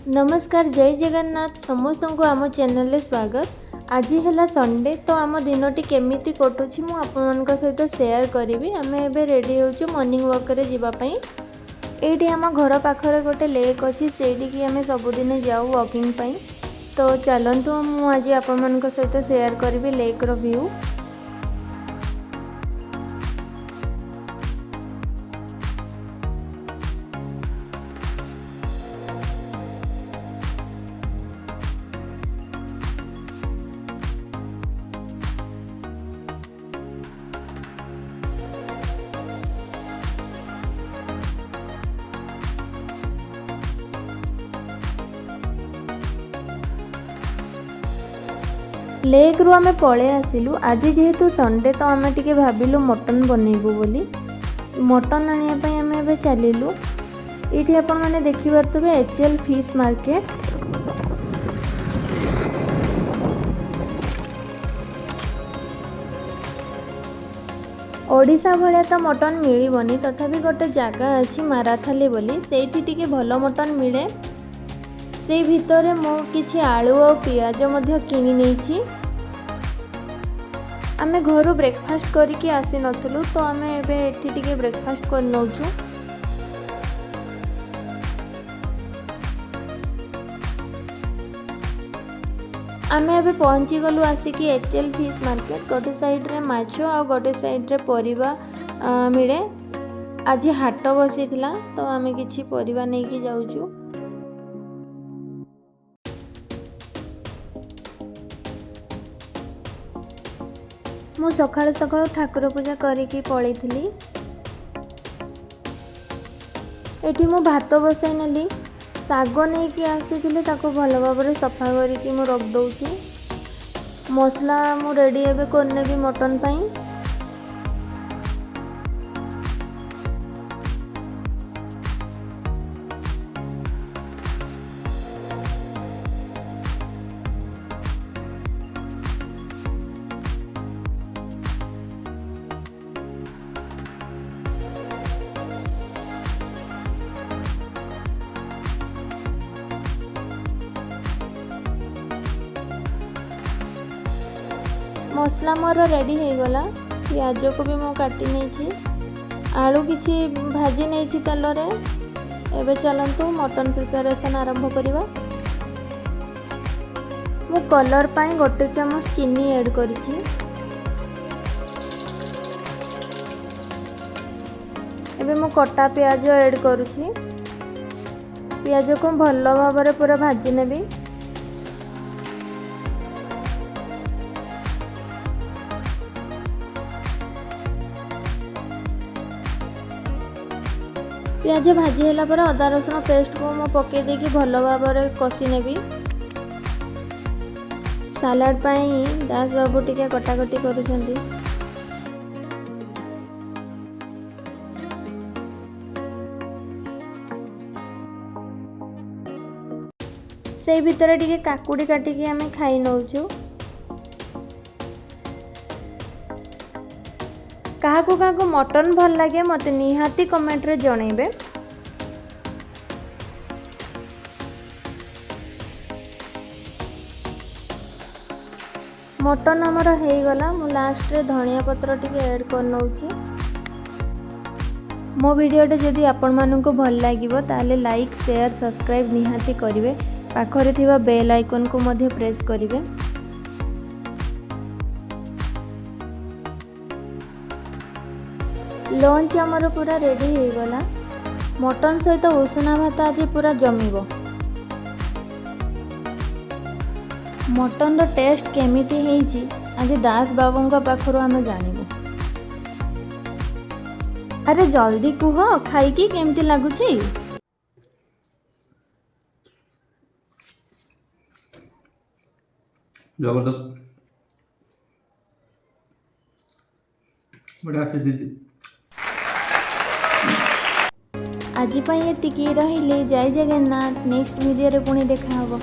नमस्कार जय जगन्नाथ समस्त को आम चैनल रे स्वागत। आज है संडे तो आम दिनटी केमिति कटुची मु आपण सहित शेयर करी। आम एबे रेडी होचु मॉर्निंग वॉक रे जीवा पई। एठी आम घर पाखरे गोटे लेक अछि सेठी की आम सबुदिन जाऊ वॉकिंग पई। तो चलंतु मु आज आपण सहित शेयर करी लेक रो व्यू। लेक रु आमे पळे आसिलु। आज जेहेतु संडे तो आमे टिके भाबिलु मटन बनेबु बोली। मटन आनिया पई आमे एबे चलिलु। एठी आपण माने देखि पारतबे एचएल फिश मार्केट। ओडिशा भलिया तो मटन मिलिबनी तथापि गोटे जगह अछि माराथाली बोली सेठी टिके भलो मटन मिले। से भितरे मो किछि आलू और पियाज मध्य किनी नेछि। आमे घरु ब्रेकफास्ट करिकि आसी नथुलु तो आमे एबे एठी टिके ब्रेकफास्ट कर नौछु। आमे एबे पहुंची गलु आसिकि एचएल फिश मार्केट। गोटे साइड रे माछ और गोटे साइड रे परिबा मिले। आज हाट बसिथिला तो आमे किछि परिबा नेकी जाउछु। मु सकाळ सकाळ ठाकुर पूजा करिकी पळैथिली। एठी मु भात बसाई नेली। साग नेकी आसीथिले ताको भलो भाबरे सफा करिकी मु रख दउची। मसला मु रेडी एबे करनेबी मटन पई। मसला मोर रेडी हो गला। प्याज को भी मु काटी नहीं। आलू किछि भाजी नहीं तेल रे। एबे चलंतु मटन प्रिपरेशन आरंभ करिबा। मु कलर पाई गोटे चमच चीनी ऐड करिछि। एबे मु कटा प्याज ऐड करूछि। प्याज को भलो भाबरे पूरा भाजी नेबी। प्याज भाजी होला पर अदा रसुण पेस्ट को मु पके देकी भलो भाबरे कसी नेबी। सलाड पाई दास बाबू टिके कटाकटी करूछंती। से भितर टिके काकुडी काटिकी आमे खाई नौछु। काहाकु काहाकु मटन भल लगे मते निहाती कमेंट रे जणैबे। मटन हमर हेई गला। मु लास्ट रे धनिया पत्र टिके ऐड कर नौची। मो वीडियोटे जदि आपण माननको भल लागिवो ताले लाइक शेयर सब्सक्राइब निहाती करिवे। पाखरे थिबा बेल आइकन को मध्य प्रेस करिवे। लंच आमर पूरा रेडी हो गला। मटन सहित उषना भात आज पूरा जमिबो। मटन रो टेस्ट केमिति हेइची आज दास बाबूंका पाखरो आमे जानिबो। अरे जल्दी कुह खाइकी केमिति लागुची। जबरदस्त बढ़िया से दीदी। आज एतिकी रहिले। जय जगन्नाथ। नेक्स्ट वीडियो रे पुणी देखा हबो।